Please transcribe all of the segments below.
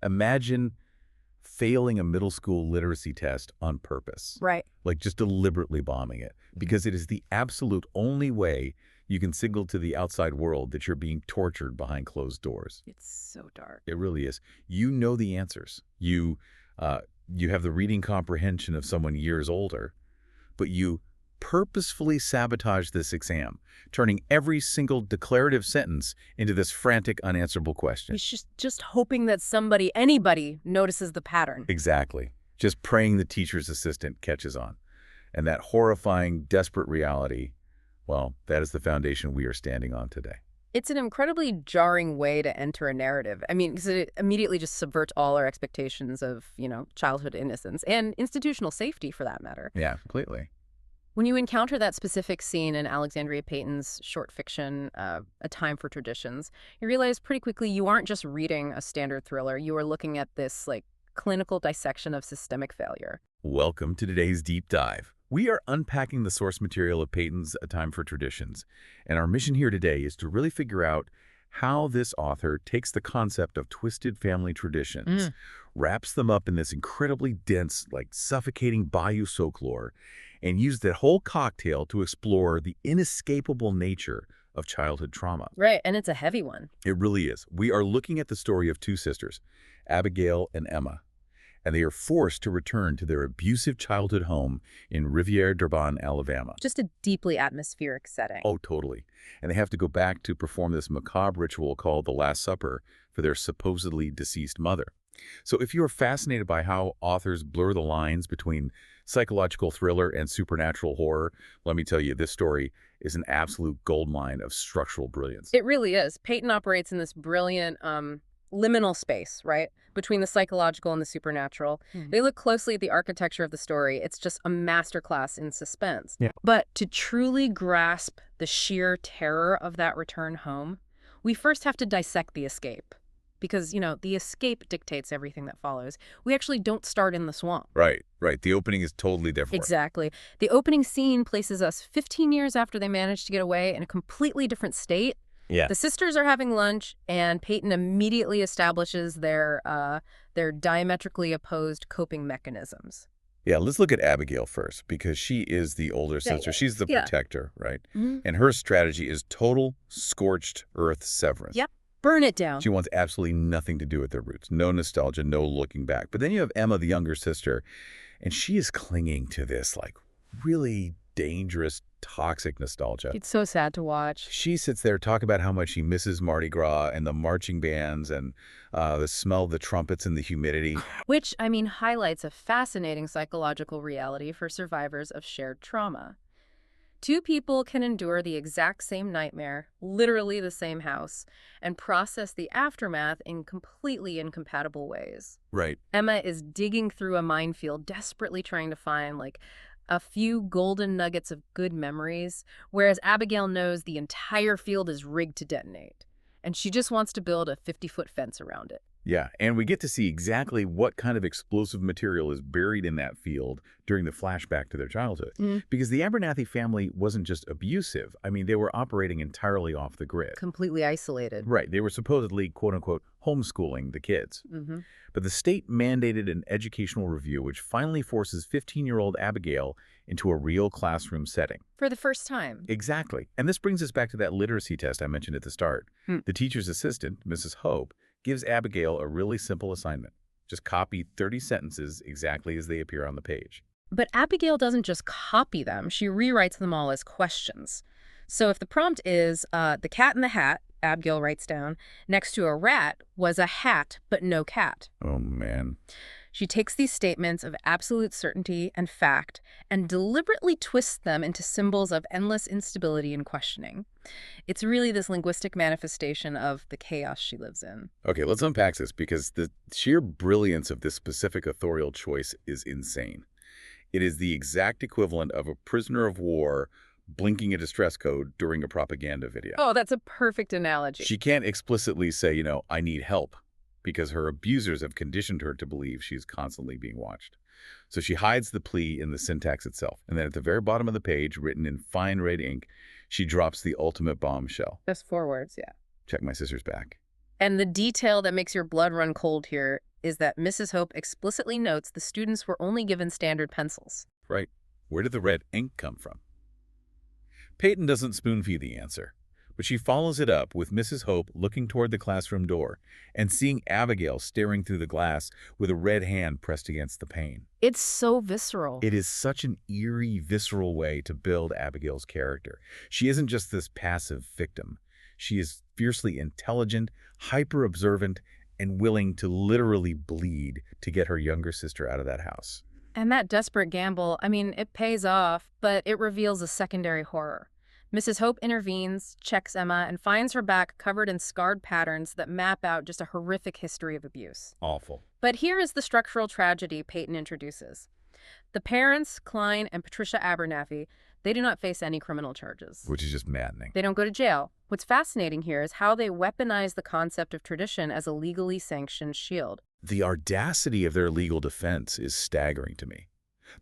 Imagine failing a middle school literacy test on purpose. Right. Like just deliberately bombing it. Because it is the absolute only way you can signal to the outside world that you're being tortured behind closed doors. It's so dark. It really is. You know the answers. You have the reading comprehension of someone years older, but you purposefully sabotage this exam, turning every single declarative sentence into this frantic, unanswerable question. He's just hoping that anybody notices the pattern. Exactly. Just praying the teacher's assistant catches on. And that horrifying, desperate reality, well, that is the foundation we are standing on today. It's an incredibly jarring way to enter a narrative. I mean, because it immediately just subverts all our expectations of, childhood innocence and institutional safety, for that matter. Yeah, completely. When you encounter that specific scene in Alexandria Payton's short fiction, A Time for Traditions, you realize pretty quickly you aren't just reading a standard thriller. You are looking at this, clinical dissection of systemic failure. Welcome to today's deep dive. We are unpacking the source material of Payton's A Time for Traditions, and our mission here today is to really figure out how this author takes the concept of twisted family traditions, wraps them up in this incredibly dense, suffocating Bayou folklore, and uses that whole cocktail to explore the inescapable nature of childhood trauma. Right, and it's a heavy one. It really is. We are looking at the story of two sisters, Abigail and Emma, and they are forced to return to their abusive childhood home in Riviere-Durban, Alabama. Just a deeply atmospheric setting. Oh, totally. And they have to go back to perform this macabre ritual called the Last Supper for their supposedly deceased mother. So if you are fascinated by how authors blur the lines between psychological thriller and supernatural horror, let me tell you, this story is an absolute goldmine of structural brilliance. It really is. Payton operates in this brilliant liminal space, right, between the psychological and the supernatural. They look closely at the architecture of the story. It's just a masterclass in suspense. Yeah. But to truly grasp the sheer terror of that return home, we first have to dissect the escape. Because, the escape dictates everything that follows. We actually don't start in the swamp. Right. The opening is totally different. Exactly. The opening scene places us 15 years after they managed to get away in a completely different state. Yeah. The sisters are having lunch, and Payton immediately establishes their diametrically opposed coping mechanisms. Yeah, let's look at Abigail first, because she is the older sister. She's the protector, right? And her strategy is total scorched earth severance. Yep. Burn it down. She wants absolutely nothing to do with their roots. No nostalgia, no looking back. But then you have Emma, the younger sister, and she is clinging to this, really dangerous, toxic nostalgia. It's so sad to watch. She sits there talking about how much she misses Mardi Gras and the marching bands and the smell of the trumpets and the humidity. Which, highlights a fascinating psychological reality for survivors of shared trauma. Two people can endure the exact same nightmare, literally the same house, and process the aftermath in completely incompatible ways. Right. Emma is digging through a minefield, desperately trying to find, a few golden nuggets of good memories, whereas Abigail knows the entire field is rigged to detonate, and she just wants to build a 50-foot fence around it. Yeah, and we get to see exactly what kind of explosive material is buried in that field during the flashback to their childhood. Because the Abernathy family wasn't just abusive. They were operating entirely off the grid. Completely isolated. Right. They were supposedly, quote-unquote, homeschooling the kids. But the state mandated an educational review which finally forces 15-year-old Abigail into a real classroom setting. For the first time. Exactly. And this brings us back to that literacy test I mentioned at the start. The teacher's assistant, Mrs. Hope, gives Abigail a really simple assignment. Just copy 30 sentences exactly as they appear on the page. But Abigail doesn't just copy them. She rewrites them all as questions. So if the prompt is, the cat in the hat, Abigail writes down, next to a rat was a hat but no cat. Oh, man. She takes these statements of absolute certainty and fact and deliberately twists them into symbols of endless instability and questioning. It's really this linguistic manifestation of the chaos she lives in. Okay, let's unpack this because the sheer brilliance of this specific authorial choice is insane. It is the exact equivalent of a prisoner of war blinking a distress code during a propaganda video. Oh, that's a perfect analogy. She can't explicitly say, I need help, because her abusers have conditioned her to believe she's constantly being watched. So she hides the plea in the syntax itself. And then at the very bottom of the page, written in fine red ink, she drops the ultimate bombshell. Just 4 words, yeah. Check my sister's back. And the detail that makes your blood run cold here is that Mrs. Hope explicitly notes the students were only given standard pencils. Right. Where did the red ink come from? Peyton doesn't spoon-feed the answer, but she follows it up with Mrs. Hope looking toward the classroom door and seeing Abigail staring through the glass with a red hand pressed against the pane. It's so visceral. It is such an eerie, visceral way to build Abigail's character. She isn't just this passive victim. She is fiercely intelligent, hyper-observant, and willing to literally bleed to get her younger sister out of that house. And that desperate gamble, I mean, it pays off, but it reveals a secondary horror. Mrs. Hope intervenes, checks Emma, and finds her back covered in scarred patterns that map out just a horrific history of abuse. Awful. But here is the structural tragedy Peyton introduces. The parents, Klein and Patricia Abernathy, they do not face any criminal charges. Which is just maddening. They don't go to jail. What's fascinating here is how they weaponize the concept of tradition as a legally sanctioned shield. The audacity of their legal defense is staggering to me.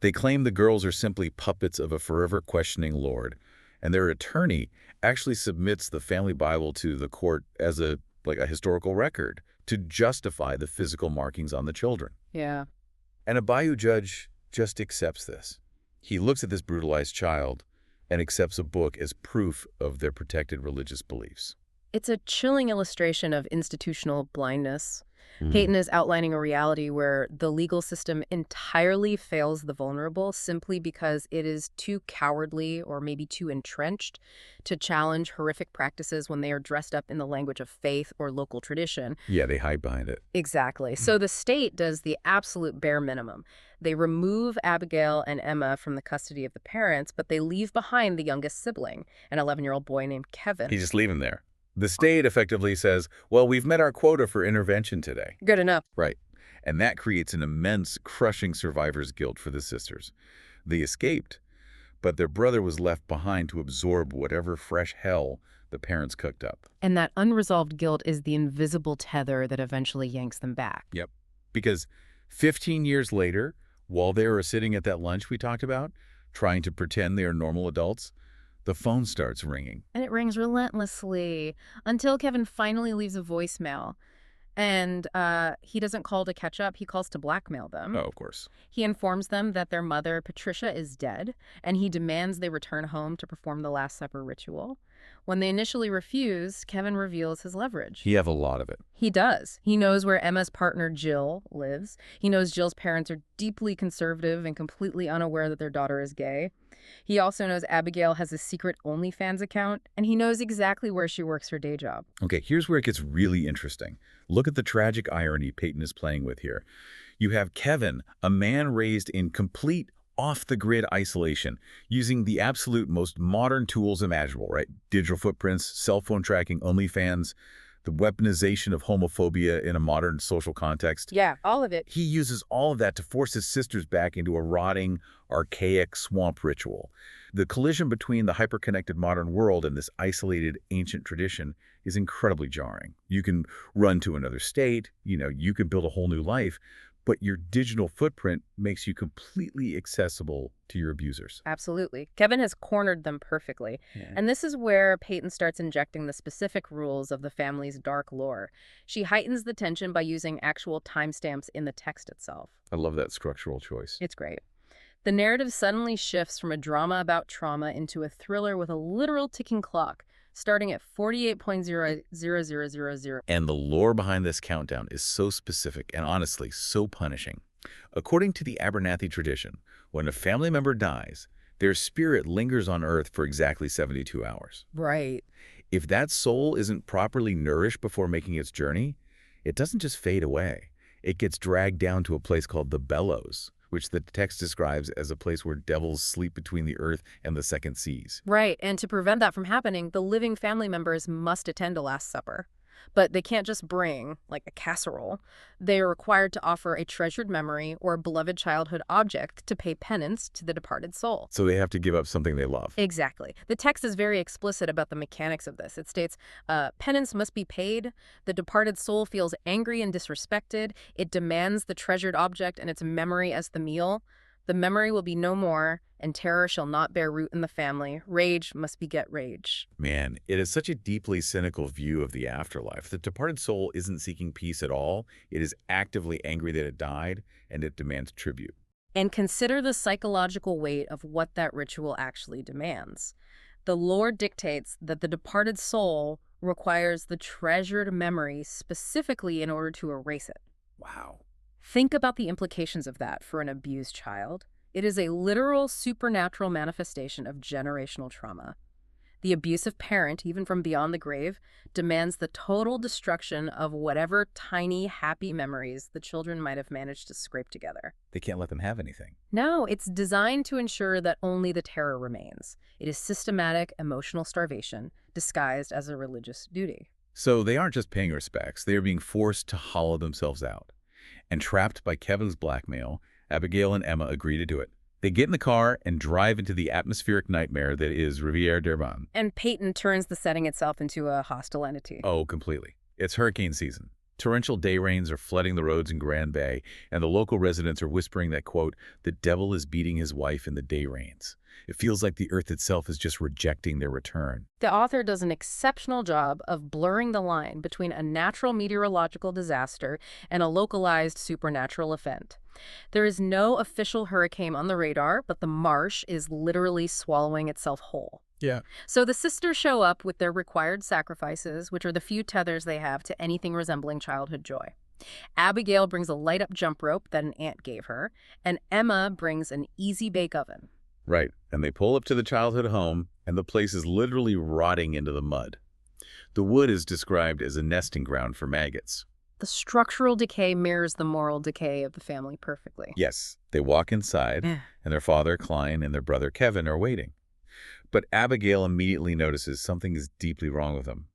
They claim the girls are simply puppets of a forever questioning lord, and their attorney actually submits the family Bible to the court as a historical record to justify the physical markings on the children. Yeah. And a Bayou judge just accepts this. He looks at this brutalized child and accepts a book as proof of their protected religious beliefs. It's a chilling illustration of institutional blindness. Peyton is outlining a reality where the legal system entirely fails the vulnerable simply because it is too cowardly or maybe too entrenched to challenge horrific practices when they are dressed up in the language of faith or local tradition. Yeah, they hide behind it. Exactly. So the state does the absolute bare minimum. They remove Abigail and Emma from the custody of the parents, but they leave behind the youngest sibling, an 11-year-old boy named Kevin. You just leave him there. The state effectively says, well, we've met our quota for intervention today. Good enough. Right. And that creates an immense, crushing survivor's guilt for the sisters. They escaped, but their brother was left behind to absorb whatever fresh hell the parents cooked up. And that unresolved guilt is the invisible tether that eventually yanks them back. Yep. Because 15 years later, while they were sitting at that lunch we talked about, trying to pretend they are normal adults, the phone starts ringing. And it rings relentlessly until Kevin finally leaves a voicemail. And he doesn't call to catch up. He calls to blackmail them. Oh, of course. He informs them that their mother, Patricia, is dead, and he demands they return home to perform the Last Supper ritual. When they initially refuse, Kevin reveals his leverage. He have a lot of it. He does. He knows where Emma's partner, Jill, lives. He knows Jill's parents are deeply conservative and completely unaware that their daughter is gay. He also knows Abigail has a secret OnlyFans account, and he knows exactly where she works her day job. Okay, here's where it gets really interesting. Look at the tragic irony Peyton is playing with here. You have Kevin, a man raised in complete off-the-grid isolation, using the absolute most modern tools imaginable, right? Digital footprints, cell phone tracking, OnlyFans, the weaponization of homophobia in a modern social context. Yeah, all of it. He uses all of that to force his sisters back into a rotting, archaic swamp ritual. The collision between the hyper-connected modern world and this isolated ancient tradition is incredibly jarring. You can run to another state, you can build a whole new life, but your digital footprint makes you completely accessible to your abusers. Absolutely. Kevin has cornered them perfectly. Yeah. And this is where Peyton starts injecting the specific rules of the family's dark lore. She heightens the tension by using actual timestamps in the text itself. I love that structural choice. It's great. The narrative suddenly shifts from a drama about trauma into a thriller with a literal ticking clock, starting at 48.00000. And the lore behind this countdown is so specific and honestly so punishing. According to the Abernathy tradition, when a family member dies, their spirit lingers on Earth for exactly 72 hours. Right. If that soul isn't properly nourished before making its journey, it doesn't just fade away. It gets dragged down to a place called the Bellows, which the text describes as a place where devils sleep between the earth and the second seas. Right, and to prevent that from happening, the living family members must attend a Last Supper. But they can't just bring, like, a casserole. They are required to offer a treasured memory or a beloved childhood object to pay penance to the departed soul. So they have to give up something they love. Exactly. The text is very explicit about the mechanics of this. It states, penance must be paid. The departed soul feels angry and disrespected. It demands the treasured object and its memory as the meal. The memory will be no more, and terror shall not bear root in the family. Rage must beget rage. Man, it is such a deeply cynical view of the afterlife. The departed soul isn't seeking peace at all. It is actively angry that it died, and it demands tribute. And consider the psychological weight of what that ritual actually demands. The Lord dictates that the departed soul requires the treasured memory specifically in order to erase it. Wow. Think about the implications of that for an abused child. It is a literal supernatural manifestation of generational trauma. The abusive parent, even from beyond the grave, demands the total destruction of whatever tiny, happy memories the children might have managed to scrape together. They can't let them have anything. No, it's designed to ensure that only the terror remains. It is systematic emotional starvation disguised as a religious duty. So they aren't just paying respects. They are being forced to hollow themselves out. And trapped by Kevin's blackmail, Abigail and Emma agree to do it. They get in the car and drive into the atmospheric nightmare that is Rivière d'Urban. And Peyton turns the setting itself into a hostile entity. Oh, completely. It's hurricane season. Torrential day rains are flooding the roads in Grand Bay, and the local residents are whispering that, quote, the devil is beating his wife in the day rains. It feels like the earth itself is just rejecting their return. The author does an exceptional job of blurring the line between a natural meteorological disaster and a localized supernatural event. There is no official hurricane on the radar, but the marsh is literally swallowing itself whole. Yeah. So the sisters show up with their required sacrifices, which are the few tethers they have to anything resembling childhood joy. Abigail brings a light-up jump rope that an aunt gave her, and Emma brings an easy bake oven. Right. And they pull up to the childhood home, and the place is literally rotting into the mud. The wood is described as a nesting ground for maggots. The structural decay mirrors the moral decay of the family perfectly. Yes, they walk inside, and their father, Klein, and their brother, Kevin, are waiting. But Abigail immediately notices something is deeply wrong with him.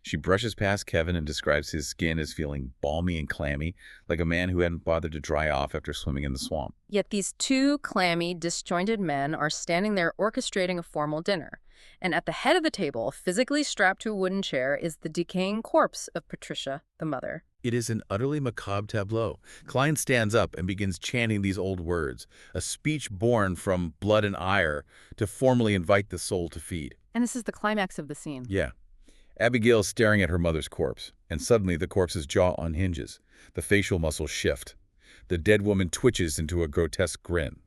She brushes past Kevin and describes his skin as feeling balmy and clammy, like a man who hadn't bothered to dry off after swimming in the swamp. Yet these two clammy, disjointed men are standing there orchestrating a formal dinner. And at the head of the table, physically strapped to a wooden chair, is the decaying corpse of Patricia, the mother. It is an utterly macabre tableau. Klein stands up and begins chanting these old words, a speech born from blood and ire to formally invite the soul to feed. And this is the climax of the scene. Yeah. Abigail's staring at her mother's corpse, and suddenly the corpse's jaw unhinges. The facial muscles shift. The dead woman twitches into a grotesque grin.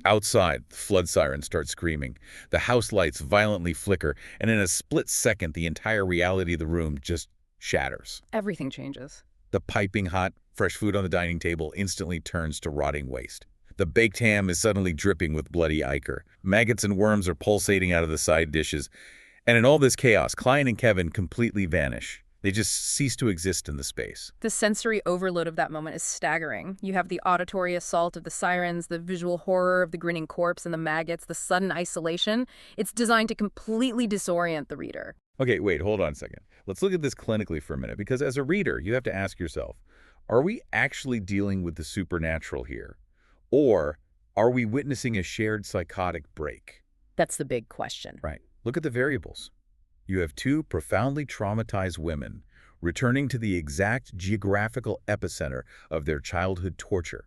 Outside, the flood sirens start screaming. The house lights violently flicker, and in a split second, the entire reality of the room just shatters. Everything changes. The piping hot, fresh food on the dining table instantly turns to rotting waste. The baked ham is suddenly dripping with bloody ichor. Maggots and worms are pulsating out of the side dishes. And in all this chaos, Klein and Kevin completely vanish. They just cease to exist in the space. The sensory overload of that moment is staggering. You have the auditory assault of the sirens, the visual horror of the grinning corpse and the maggots, the sudden isolation. It's designed to completely disorient the reader. Okay, wait, hold on a second. Let's look at this clinically for a minute, because as a reader, you have to ask yourself, are we actually dealing with the supernatural here? Or are we witnessing a shared psychotic break? That's the big question. Right. Look at the variables. You have two profoundly traumatized women returning to the exact geographical epicenter of their childhood torture.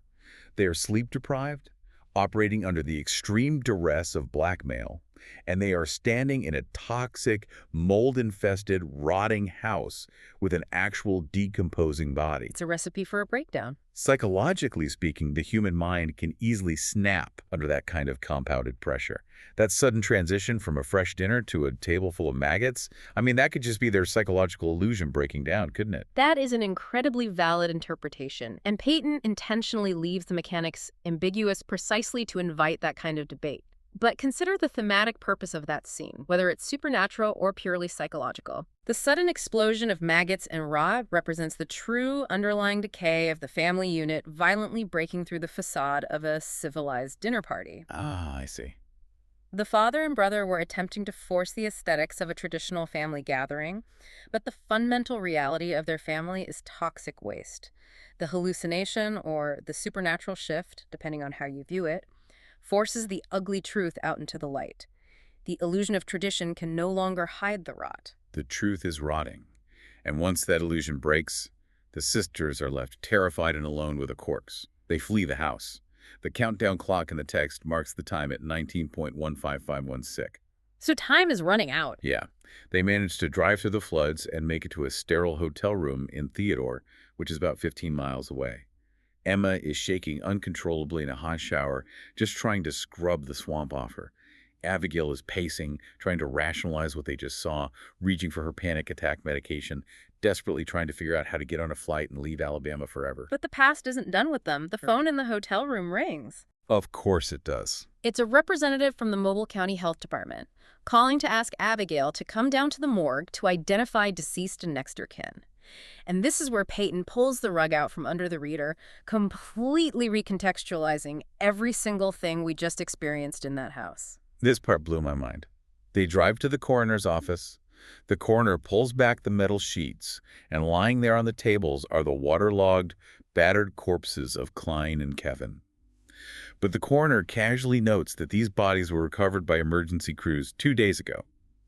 They are sleep-deprived, operating under the extreme duress of blackmail, and they are standing in a toxic, mold-infested, rotting house with an actual decomposing body. It's a recipe for a breakdown. Psychologically speaking, the human mind can easily snap under that kind of compounded pressure. That sudden transition from a fresh dinner to a table full of maggots, I mean, that could just be their psychological illusion breaking down, couldn't it? That is an incredibly valid interpretation, and Peyton intentionally leaves the mechanics ambiguous precisely to invite that kind of debate. But consider the thematic purpose of that scene, whether it's supernatural or purely psychological. The sudden explosion of maggots and rot represents the true underlying decay of the family unit violently breaking through the facade of a civilized dinner party. Ah, I see. The father and brother were attempting to force the aesthetics of a traditional family gathering, but the fundamental reality of their family is toxic waste. The hallucination, or the supernatural shift, depending on how you view it, forces the ugly truth out into the light. The illusion of tradition can no longer hide the rot. The truth is rotting. And once that illusion breaks, the sisters are left terrified and alone with a corpse. They flee the house. The countdown clock in the text marks the time at 19.15516. So time is running out. Yeah. They managed to drive through the floods and make it to a sterile hotel room in Theodore, which is about 15 miles away. Emma is shaking uncontrollably in a hot shower, just trying to scrub the swamp off her. Abigail is pacing, trying to rationalize what they just saw, reaching for her panic attack medication, desperately trying to figure out how to get on a flight and leave Alabama forever. But the past isn't done with them. The phone in the hotel room rings. Of course it does. It's a representative from the Mobile County Health Department calling to ask Abigail to come down to the morgue to identify deceased and next of kin. And this is where Peyton pulls the rug out from under the reader, completely recontextualizing every single thing we just experienced in that house. This part blew my mind. They drive to the coroner's office. The coroner pulls back the metal sheets, and lying there on the tables are the waterlogged, battered corpses of Klein and Kevin. But the coroner casually notes that these bodies were recovered by emergency crews 2 days ago.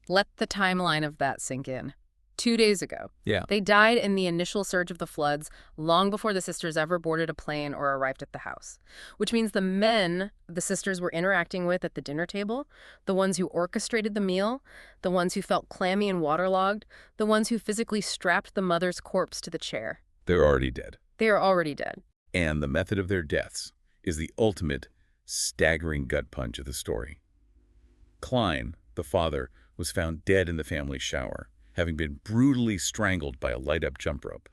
Let the timeline of that sink in. 2 days ago. Yeah. They died in the initial surge of the floods, long before the sisters ever boarded a plane or arrived at the house. Which means the men the sisters were interacting with at the dinner table, the ones who orchestrated the meal, the ones who felt clammy and waterlogged, the ones who physically strapped the mother's corpse to the chair. They're already dead. They are already dead. And the method of their deaths is the ultimate, staggering gut punch of the story. Klein, the father, was found dead in the family shower, having been brutally strangled by a light-up jump rope.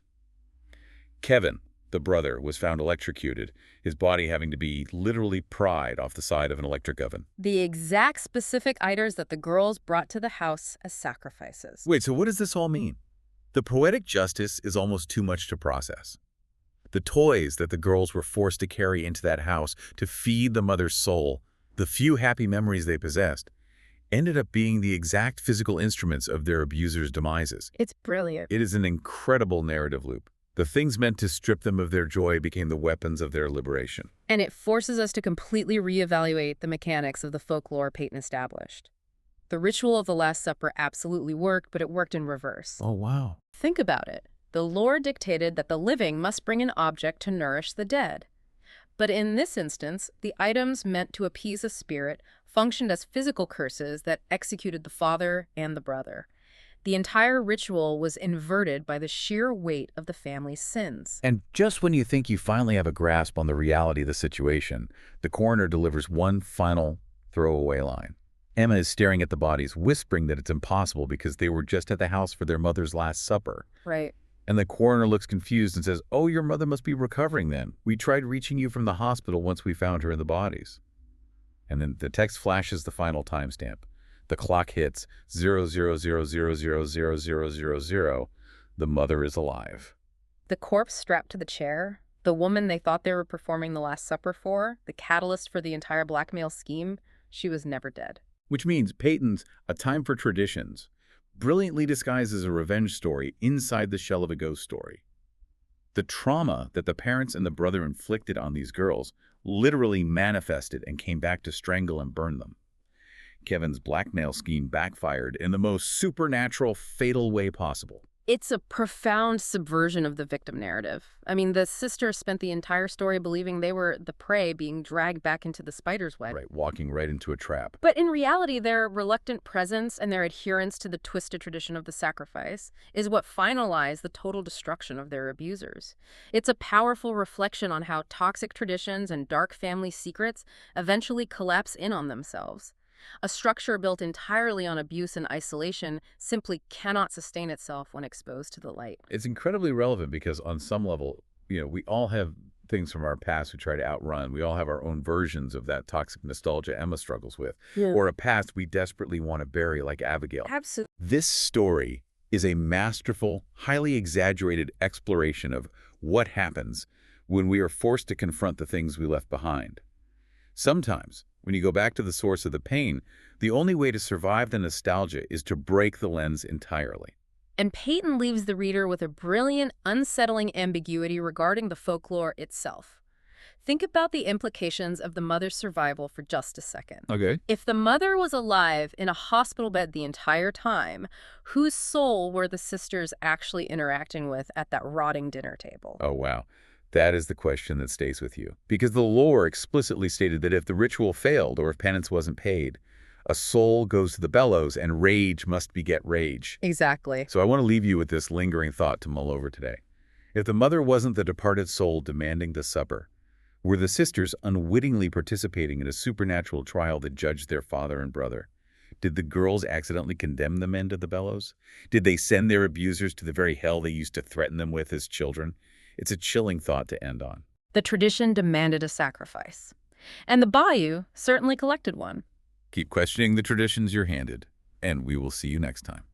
Kevin, the brother, was found electrocuted, his body having to be literally pried off the side of an electric oven. The exact specific items that the girls brought to the house as sacrifices. Wait, so what does this all mean? The poetic justice is almost too much to process. The toys that the girls were forced to carry into that house to feed the mother's soul, the few happy memories they possessed, ended up being the exact physical instruments of their abusers' demises. It's brilliant. It is an incredible narrative loop. The things meant to strip them of their joy became the weapons of their liberation. And it forces us to completely reevaluate the mechanics of the folklore Peyton established. The ritual of the Last Supper absolutely worked, but it worked in reverse. Oh, wow. Think about it. The lore dictated that the living must bring an object to nourish the dead. But in this instance, the items meant to appease a spirit functioned as physical curses that executed the father and the brother. The entire ritual was inverted by the sheer weight of the family's sins. And just when you think you finally have a grasp on the reality of the situation, the coroner delivers one final throwaway line. Emma is staring at the bodies, whispering that it's impossible because they were just at the house for their mother's Last Supper. Right. And the coroner looks confused and says, "Oh, your mother must be recovering then. We tried reaching you from the hospital once we found her in the bodies." And then the text flashes the final timestamp. The clock hits 0000000000. The mother is alive. The corpse strapped to the chair, the woman they thought they were performing the Last Supper for, the catalyst for the entire blackmail scheme, she was never dead. Which means Peyton's A Time for Traditions brilliantly disguises a revenge story inside the shell of a ghost story. The trauma that the parents and the brother inflicted on these girls literally manifested and came back to strangle and burn them. Kevin's blackmail scheme backfired in the most supernatural, fatal way possible. It's a profound subversion of the victim narrative. I mean, the sisters spent the entire story believing they were the prey being dragged back into the spider's web. Right, walking right into a trap. But in reality, their reluctant presence and their adherence to the twisted tradition of the sacrifice is what finalized the total destruction of their abusers. It's a powerful reflection on how toxic traditions and dark family secrets eventually collapse in on themselves. A structure built entirely on abuse and isolation simply cannot sustain itself when exposed to the light. It's incredibly relevant because on some level, we all have things from our past we try to outrun. We all have our own versions of that toxic nostalgia Emma struggles with, or a past we desperately want to bury like Abigail. Absolutely. This story is a masterful, highly exaggerated exploration of what happens when we are forced to confront the things we left behind. Sometimes, when you go back to the source of the pain, the only way to survive the nostalgia is to break the lens entirely. And Peyton leaves the reader with a brilliant, unsettling ambiguity regarding the folklore itself. Think about the implications of the mother's survival for just a second. Okay. If the mother was alive in a hospital bed the entire time, whose soul were the sisters actually interacting with at that rotting dinner table? Oh, wow. That is the question that stays with you. Because the lore explicitly stated that if the ritual failed or if penance wasn't paid, a soul goes to the bellows and rage must beget rage. Exactly. So I want to leave you with this lingering thought to mull over today. If the mother wasn't the departed soul demanding the supper, were the sisters unwittingly participating in a supernatural trial that judged their father and brother? Did the girls accidentally condemn the men to the bellows? Did they send their abusers to the very hell they used to threaten them with as children? It's a chilling thought to end on. The tradition demanded a sacrifice. And the Bayou certainly collected one. Keep questioning the traditions you're handed, and we will see you next time.